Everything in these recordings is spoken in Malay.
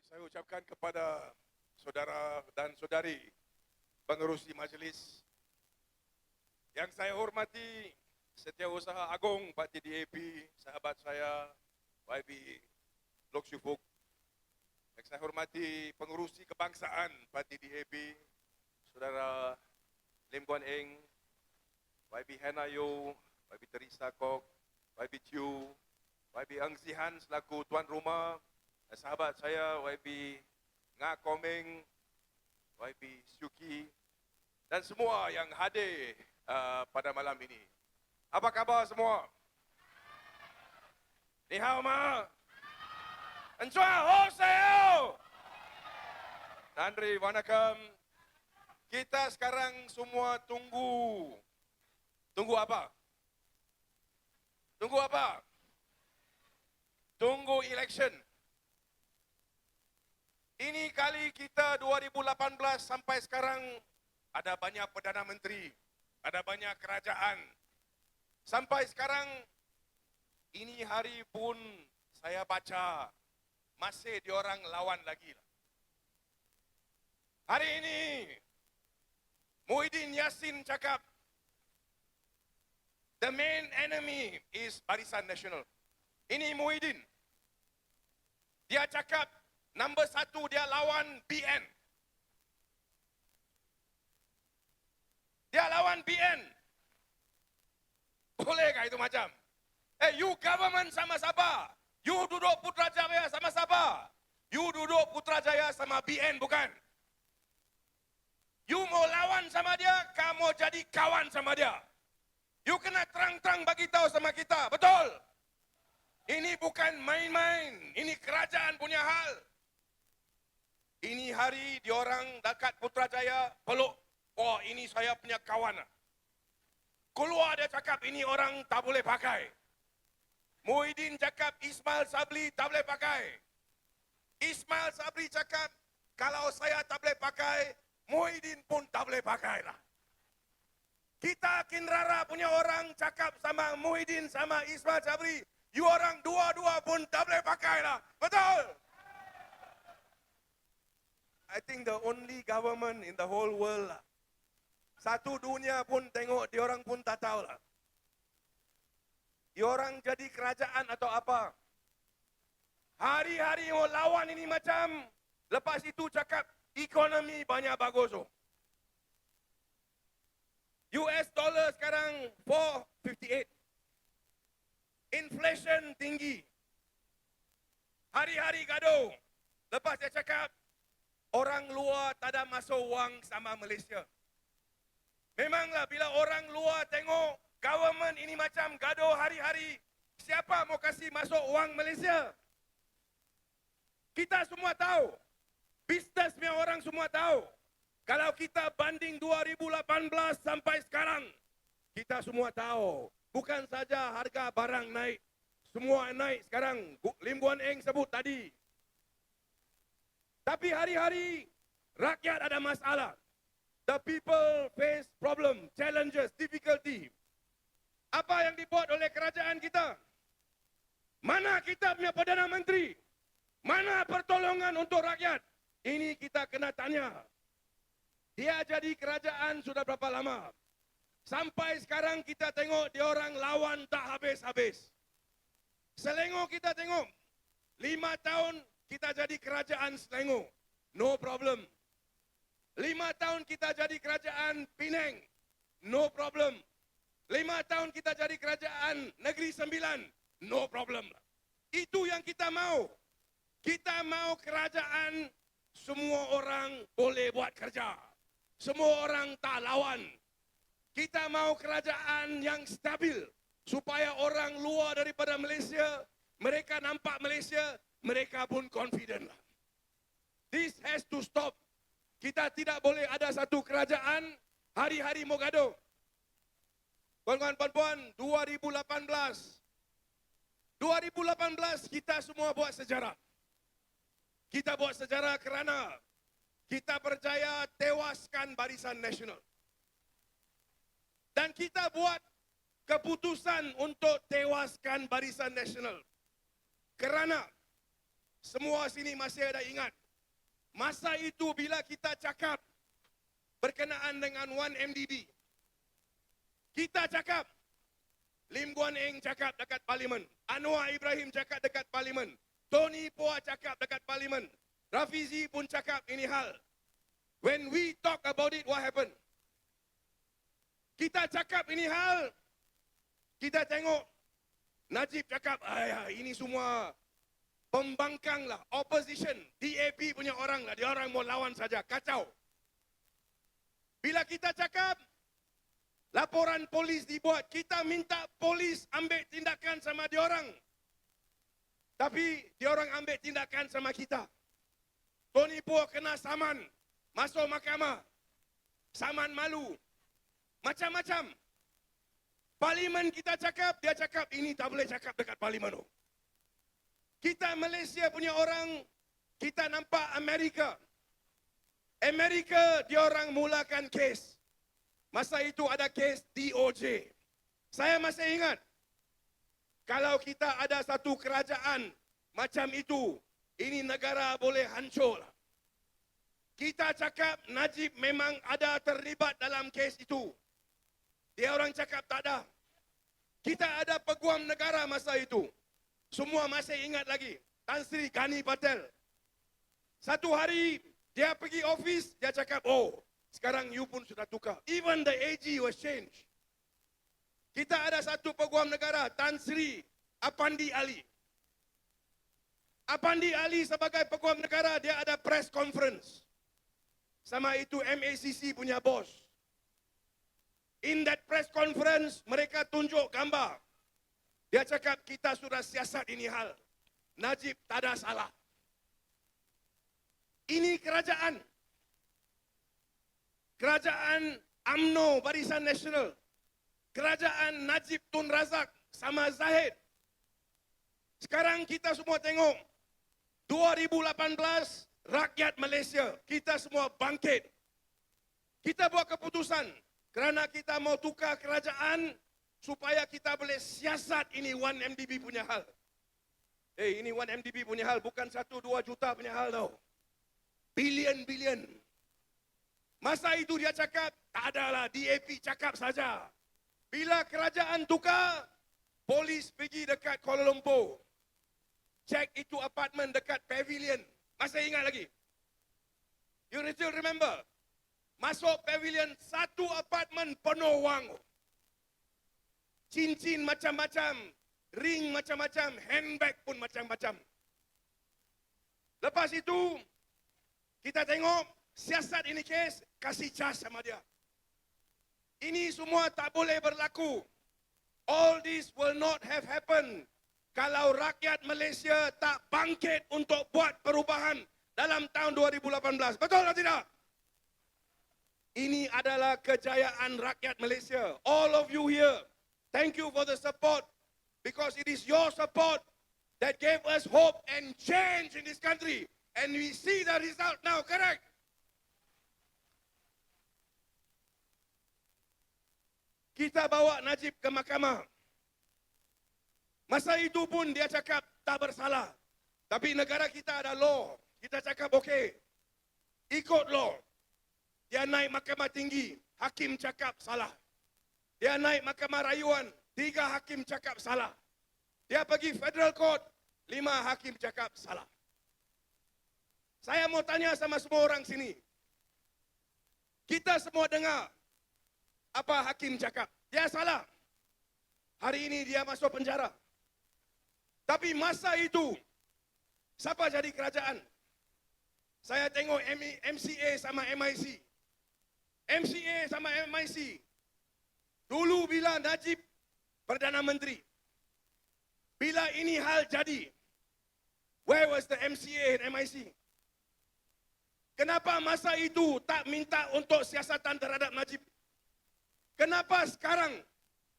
Saya ucapkan kepada saudara dan saudari pengerusi majlis yang saya hormati, Setiausaha Agung Parti DAP, sahabat saya YB Lok Syufuk. Yang saya hormati pengerusi kebangsaan Parti DAP, saudara Lim Guan Eng, YB Hannah Yeoh, YB Teresa Kok, YB Chiu, YB Eng Zihan selaku tuan rumah, dan sahabat saya YB Nga Komeng, YB Syuki, dan semua yang hadir pada malam ini. Apa khabar semua? Ni hao ma? Encua ho seo. Nandri, wanakam. Kita sekarang semua tunggu. Tunggu apa? Tunggu apa? Tunggu election. Ini kali kita 2018 sampai sekarang ada banyak Perdana Menteri, ada banyak kerajaan. Sampai sekarang, ini hari pun saya baca masih diorang lawan lagi. Hari ini, Muhyiddin Yassin cakap, the main enemy is Barisan Nasional. Ini Muhyiddin. Dia cakap, nombor satu dia lawan BN. Dia lawan BN. Bolehkah itu macam? You government sama siapa? You duduk Putrajaya sama siapa? You duduk Putrajaya sama BN bukan? You mau lawan sama dia, kamu jadi kawan sama dia. You kena terang-terang bagi tahu sama kita, betul? Ini bukan main-main, ini kerajaan punya hal. Ini hari diorang dekat Putrajaya peluk, oh ini saya punya kawan. Keluar dia cakap ini orang tak boleh pakai. Muhyiddin cakap Ismail Sabri tak boleh pakai. Ismail Sabri cakap kalau saya tak boleh pakai, Muhyiddin pun tak boleh pakai lah. Kita Kinrara punya orang cakap sama Muhyiddin sama Ismail Sabri, you orang dua-dua pun tak boleh pakai lah. Betul? I think the only government in the whole world lah. Satu dunia pun tengok, diorang pun tak tahu lah. Diorang jadi kerajaan atau apa. Hari-hari mau lawan ini macam, lepas itu cakap ekonomi banyak bagus. US dollar sekarang 458. Inflation tinggi. Hari-hari gaduh. Lepas dia cakap, orang luar tak ada masuk wang sama Malaysia. Memanglah bila orang luar tengok government ini macam gaduh hari-hari, siapa mau kasih masuk wang Malaysia? Kita semua tahu. Bisnes punya orang semua tahu. Kalau kita banding 2018 sampai sekarang, kita semua tahu. Bukan saja harga barang naik, semua naik sekarang. Lim Guan Eng sebut tadi. Tapi hari-hari rakyat ada masalah. The people face problem, challenges, difficulty. Apa yang dibuat oleh kerajaan kita? Mana kita punya Perdana Menteri? Mana pertolongan untuk rakyat? Ini kita kena tanya. Dia jadi kerajaan sudah berapa lama? Sampai sekarang kita tengok dia orang lawan tak habis-habis. Selangor kita tengok. 5 tahun kita jadi kerajaan Selangor. No problem. 5 tahun kita jadi kerajaan Penang. No problem. 5 tahun kita jadi kerajaan Negeri Sembilan. No problem. Itu yang kita mau. Kita mau kerajaan semua orang boleh buat kerja. Semua orang tak lawan. Kita mau kerajaan yang stabil. Supaya orang luar daripada Malaysia, mereka nampak Malaysia, mereka pun confident. This has to stop. Kita tidak boleh ada satu kerajaan hari-hari mau gaduh. Kawan-kawan puan-puan, 2018 kita semua buat sejarah. Kita buat sejarah kerana kita berjaya tewaskan Barisan Nasional. Dan kita buat keputusan untuk tewaskan Barisan Nasional. Kerana semua sini masih ada ingat. Masa itu bila kita cakap berkenaan dengan 1MDB, kita cakap, Lim Guan Eng cakap dekat parlimen, Anwar Ibrahim cakap dekat parlimen, Tony Poa cakap dekat parlimen, Rafizi pun cakap ini hal. When we talk about it, what happened? Kita cakap ini hal, kita tengok Najib cakap, ini semua pembangkang lah, opposition, DAP punya orang lah, dia orang mau lawan saja, kacau. Bila kita cakap, laporan polis dibuat, kita minta polis ambil tindakan sama dia orang. Tapi dia orang ambil tindakan sama kita. Tony Poa kena saman, masuk mahkamah, saman malu, macam-macam. Parlimen kita cakap, dia cakap ini tak boleh cakap dekat parlimen. Kita Malaysia punya orang, kita nampak Amerika. Amerika dia orang mulakan kes. Masa itu ada kes DOJ. Saya masih ingat, kalau kita ada satu kerajaan macam itu, ini negara boleh hancur. Kita cakap Najib memang ada terlibat dalam kes itu. Dia orang cakap tak ada. Kita ada peguam negara masa itu. Semua masih ingat lagi. Tan Sri Gani Patel. Satu hari dia pergi office, dia cakap, oh, sekarang you pun sudah tukar. Even the AG was changed. Kita ada satu peguam negara, Tan Sri Apandi Ali. Apandi Ali sebagai peguam negara, dia ada press conference. Sama itu MACC punya bos. In that press conference, mereka tunjuk gambar. Dia cakap, kita sudah siasat ini hal. Najib tak ada salah. Ini kerajaan. Kerajaan UMNO Barisan Nasional. Kerajaan Najib Tun Razak sama Zahid. Sekarang kita semua tengok 2018 rakyat Malaysia, kita semua bangkit. Kita buat keputusan kerana kita mau tukar kerajaan supaya kita boleh siasat ini 1MDB punya hal. Ini 1MDB punya hal, bukan 1-2 juta punya hal tau. Bilion-bilion. Masa itu dia cakap, tak adalah, DAP cakap saja. Bila kerajaan tukar, polis pergi dekat Kuala Lumpur. Cek itu apartmen dekat Pavilion. Masih ingat lagi? You still remember? Masuk Pavilion, satu apartmen penuh wang. Cincin macam-macam, ring macam-macam, handbag pun macam-macam. Lepas itu, kita tengok siasat ini kes, kasih cas sama dia. Ini semua tak boleh berlaku. All this will not have happened kalau rakyat Malaysia tak bangkit untuk buat perubahan dalam tahun 2018. Betul atau tidak? Ini adalah kejayaan rakyat Malaysia. All of you here, thank you for the support, because it is your support that gave us hope and change in this country. And we see the result now, correct? Kita bawa Najib ke mahkamah. Masa itu pun dia cakap tak bersalah. Tapi negara kita ada law. Kita cakap okey, ikut law. Dia naik mahkamah tinggi, hakim cakap salah. Dia naik mahkamah rayuan, 3 hakim cakap salah. Dia pergi federal court, 5 hakim cakap salah. Saya mau tanya sama semua orang sini. Kita semua dengar apa hakim cakap. Dia salah. Hari ini dia masuk penjara. Tapi masa itu, siapa jadi kerajaan? Saya tengok MCA sama MIC. MCA sama MIC. Dulu bila Najib Perdana Menteri, bila ini hal jadi, where was the MCA and MIC? Kenapa masa itu tak minta untuk siasatan terhadap Najib? Kenapa sekarang?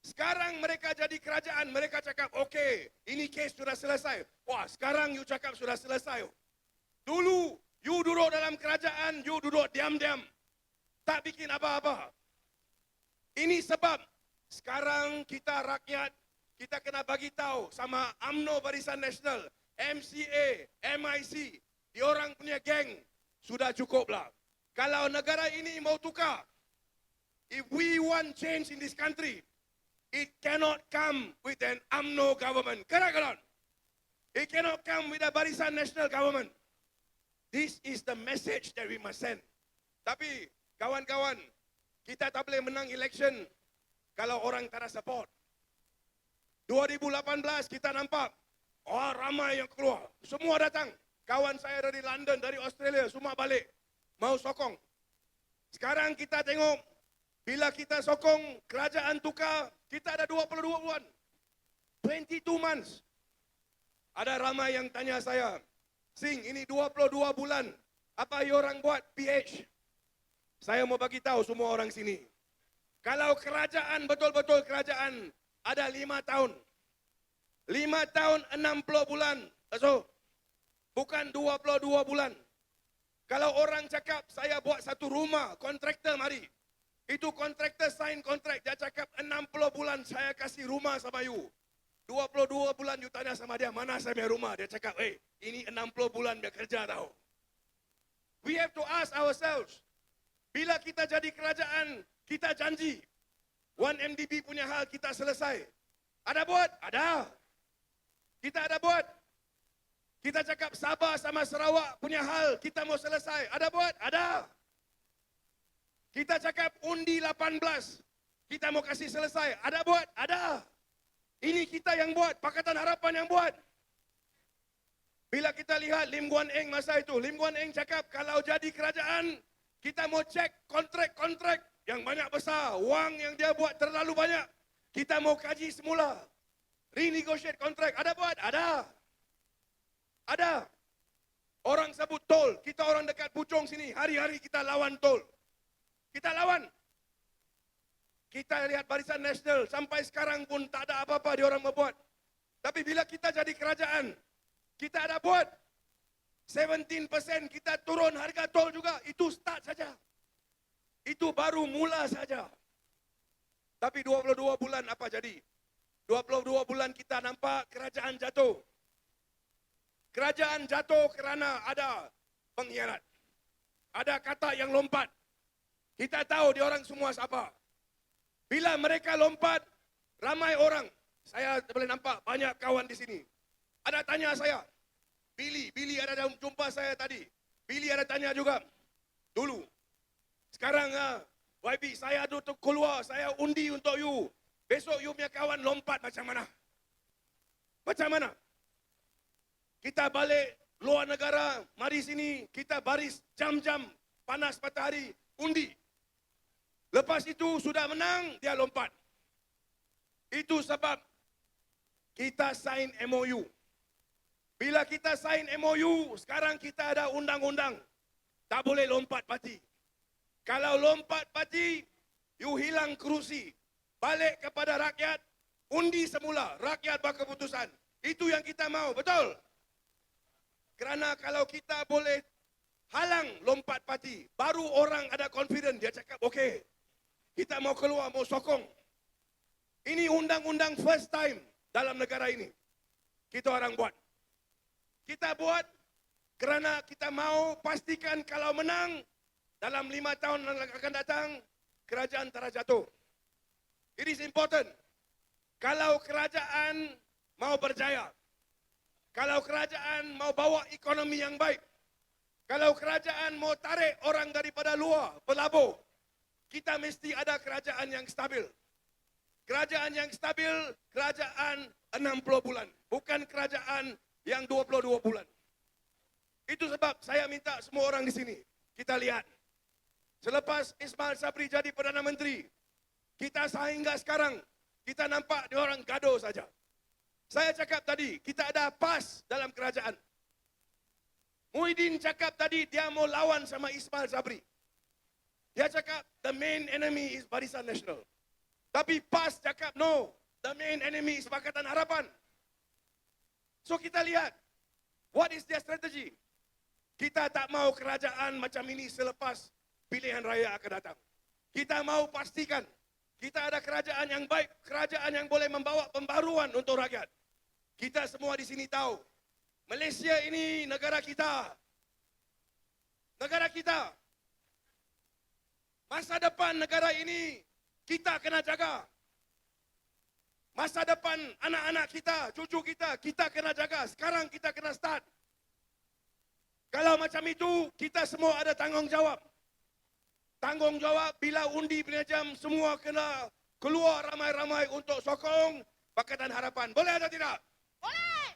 Sekarang mereka jadi kerajaan, mereka cakap, okey, ini kes sudah selesai. Wah, sekarang you cakap sudah selesai. Dulu, you duduk dalam kerajaan, you duduk diam-diam. Tak bikin apa-apa. Ini sebab, sekarang kita rakyat, kita kena bagi tahu sama UMNO Barisan Nasional. MCA, MIC, diorang punya geng, sudah cukup lah. Kalau negara ini mau tukar, if we want change in this country, it cannot come with an UMNO government. Correct or not? It cannot come with a Barisan Nasional government. This is the message that we must send. Tapi, kawan-kawan, kita tak boleh menang election kalau orang tak ada support. 2018 kita nampak, ramai yang keluar. Semua datang. Kawan saya dari London, dari Australia, semua balik. Mau sokong. Sekarang kita tengok, bila kita sokong kerajaan tukar, kita ada 22 bulan. 22 months. Ada ramai yang tanya saya, Sing, ini 22 bulan. Apa orang buat PH? Saya mau bagi tahu semua orang sini. Kalau kerajaan, betul-betul kerajaan, ada 5 tahun. 5 tahun 60 bulan. So, bukan 22 bulan. Kalau orang cakap, saya buat satu rumah, kontraktor mari. Itu kontraktor sign kontrak. Dia cakap 60 bulan saya kasih rumah sama you. 22 bulan you tanya sama dia, mana saya punya rumah? Dia cakap, ini 60 bulan dia kerja tahu. We have to ask ourselves, bila kita jadi kerajaan, kita janji, 1MDB punya hal kita selesai. Ada buat? Ada. Kita ada buat. Kita cakap Sabah sama Sarawak punya hal, kita mau selesai. Ada buat? Ada. Kita cakap undi 18, kita mau kasih selesai. Ada buat? Ada. Ini kita yang buat, Pakatan Harapan yang buat. Bila kita lihat Lim Guan Eng masa itu, Lim Guan Eng cakap kalau jadi kerajaan, kita mau cek kontrak-kontrak yang banyak besar, wang yang dia buat terlalu banyak. Kita mau kaji semula. Renegotiate kontrak. Ada buat? Ada. Ada. Orang sebut tol, kita orang dekat Puchong sini, hari-hari kita lawan tol. Kita lawan. Kita lihat Barisan Nasional, sampai sekarang pun tak ada apa-apa dia orang membuat. Tapi bila kita jadi kerajaan, kita ada buat. 17% kita turun harga tol juga, itu start saja. Itu baru mula saja. Tapi 22 bulan apa jadi? 22 bulan kita nampak kerajaan jatuh. Kerajaan jatuh kerana ada pengkhianat. Ada kata yang lompat. Kita tahu dia orang semua siapa. Bila mereka lompat, ramai orang. Saya boleh nampak banyak kawan di sini. Ada tanya saya, Billy ada jumpa saya tadi. Billy ada tanya juga, dulu. Sekarang, YB, saya tu keluar, saya undi untuk you. Besok you punya kawan lompat macam mana? Macam mana? Kita balik luar negara, mari sini, kita baris jam-jam, panas matahari, undi. Lepas itu sudah menang, dia lompat. Itu sebab kita sign MOU. Bila kita sign MOU, sekarang kita ada undang-undang. Tak boleh lompat parti. Kalau lompat parti, you hilang kerusi. Balik kepada rakyat, undi semula. Rakyat berkeputusan. Itu yang kita mau, betul? Kerana kalau kita boleh halang lompat parti, baru orang ada confidence. Dia cakap, okey. Kita mau keluar, mau sokong. Ini undang-undang first time dalam negara ini. Kita orang buat. Kita buat kerana kita mau pastikan kalau menang, dalam 5 tahun yang akan datang, kerajaan terjatuh. It is important. Kalau kerajaan mau berjaya, kalau kerajaan mau bawa ekonomi yang baik, kalau kerajaan mau tarik orang daripada luar, pelabur, kita mesti ada kerajaan yang stabil. Kerajaan yang stabil, kerajaan 60 bulan. Bukan kerajaan yang 22 bulan. Itu sebab saya minta semua orang di sini, kita lihat. Selepas Ismail Sabri jadi Perdana Menteri, kita sehingga sekarang, kita nampak dia orang gaduh saja. Saya cakap tadi, kita ada PAS dalam kerajaan. Muhyiddin cakap tadi, dia mau lawan sama Ismail Sabri. Dia cakap, the main enemy is Barisan Nasional. Tapi PAS cakap, no, the main enemy is Pakatan Harapan. So kita lihat, what is their strategy? Kita tak mau kerajaan macam ini selepas pilihan raya akan datang. Kita mau pastikan, kita ada kerajaan yang baik, kerajaan yang boleh membawa pembaruan untuk rakyat. Kita semua di sini tahu, Malaysia ini negara kita. Negara kita. Masa depan negara ini kita kena jaga. Masa depan anak-anak kita, cucu kita kena jaga. Sekarang kita kena start. Kalau macam itu, kita semua ada tanggungjawab. Tanggungjawab bila undi penajam semua kena keluar ramai-ramai untuk sokong Pakatan Harapan. Boleh atau tidak? Boleh.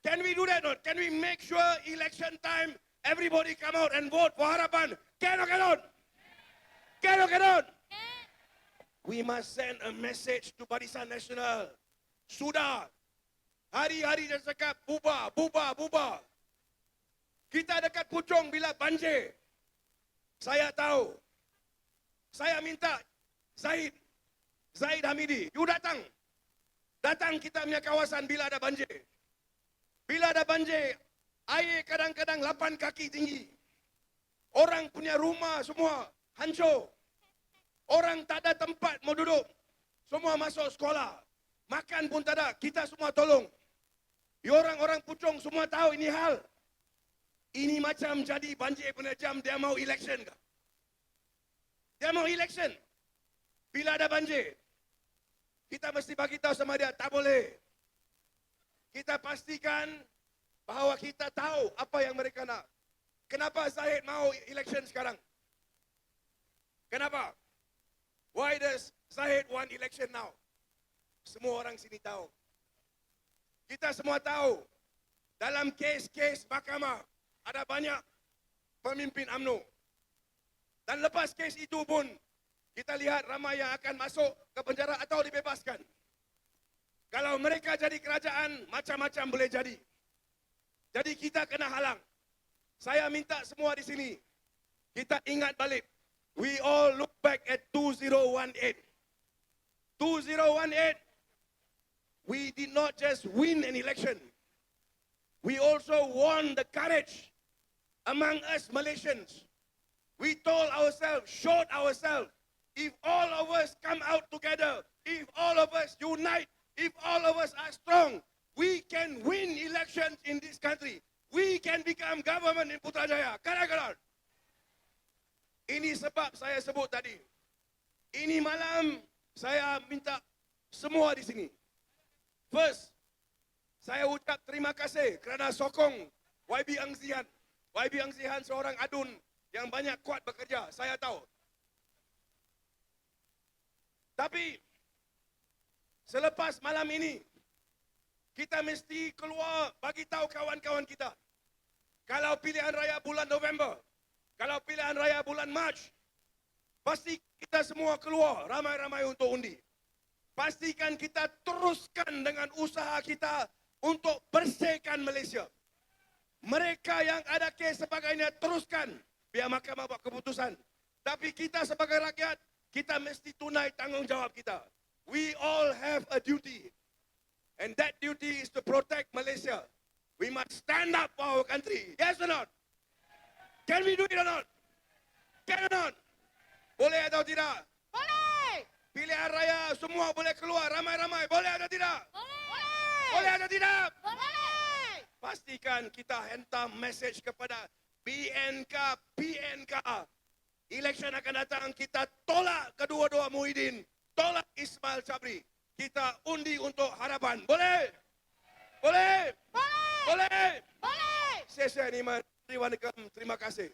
Can we do that or not? Can we make sure election time everybody come out and vote for Harapan? Can or cannot? Can or cannot? We must send a message to Barisan Nasional. Sudah. Hari-hari dia cakap bubar, bubar, bubar. Kita dekat Puchong bila banjir. Saya tahu. Saya minta Zaid Hamidi, you datang. Datang kita punya kawasan bila ada banjir. Bila ada banjir, air kadang-kadang 8 kaki tinggi. Orang punya rumah semua hancur. Orang tak ada tempat mau duduk. Semua masuk sekolah. Makan pun tak ada. Kita semua tolong. Orang-orang Puchong semua tahu ini hal. Ini macam jadi banjir penajam, dia mau election ke? Dia mau election. Bila ada banjir, kita mesti bagi tahu sama dia, tak boleh. Kita pastikan bahawa kita tahu apa yang mereka nak. Kenapa Zahid mau election sekarang? Kenapa? Why does Zahid want election now? Semua orang sini tahu. Kita semua tahu. Dalam kes-kes mahkamah, ada banyak pemimpin UMNO. Dan lepas kes itu pun, kita lihat ramai yang akan masuk ke penjara atau dibebaskan. Kalau mereka jadi kerajaan, macam-macam boleh jadi. Jadi kita kena halang. Saya minta semua di sini, kita ingat balik. We all look back at 2018. 2018, we did not just win an election. We also won the courage among us Malaysians. We told ourselves, showed ourselves, if all of us come out together, if all of us unite, if all of us are strong, we can win elections in this country. We can become government in Putrajaya. Kadang-kadang. Ini sebab saya sebut tadi. Ini malam saya minta semua di sini. First, saya ucap terima kasih kerana sokong YB Angzihan. YB Angzihan seorang adun yang banyak kuat bekerja, saya tahu. Tapi selepas malam ini, kita mesti keluar bagi tahu kawan-kawan kita. Kalau pilihan raya bulan November, kalau pilihan raya bulan Mac, pasti kita semua keluar ramai-ramai untuk undi. Pastikan kita teruskan dengan usaha kita untuk bersihkan Malaysia. Mereka yang ada kes sebagainya teruskan, biar mahkamah buat keputusan. Tapi kita sebagai rakyat, kita mesti tunai tanggungjawab kita. We all have a duty. And that duty is to protect Malaysia. We must stand up for our country. Yes or not? Can we do it or not? Can or not? Boleh atau tidak? Boleh. Pilihan raya semua boleh keluar ramai-ramai. Boleh atau tidak? Boleh. Boleh atau tidak? Boleh. Pastikan kita hentam message kepada BNK, PNK. Election akan datang, kita tolak kedua-dua Muhyiddin. Tolak Ismail Sabri. Kita undi untuk Harapan. Boleh? Boleh? Boleh. Boleh? Boleh. Saya Niman. Terima kasih.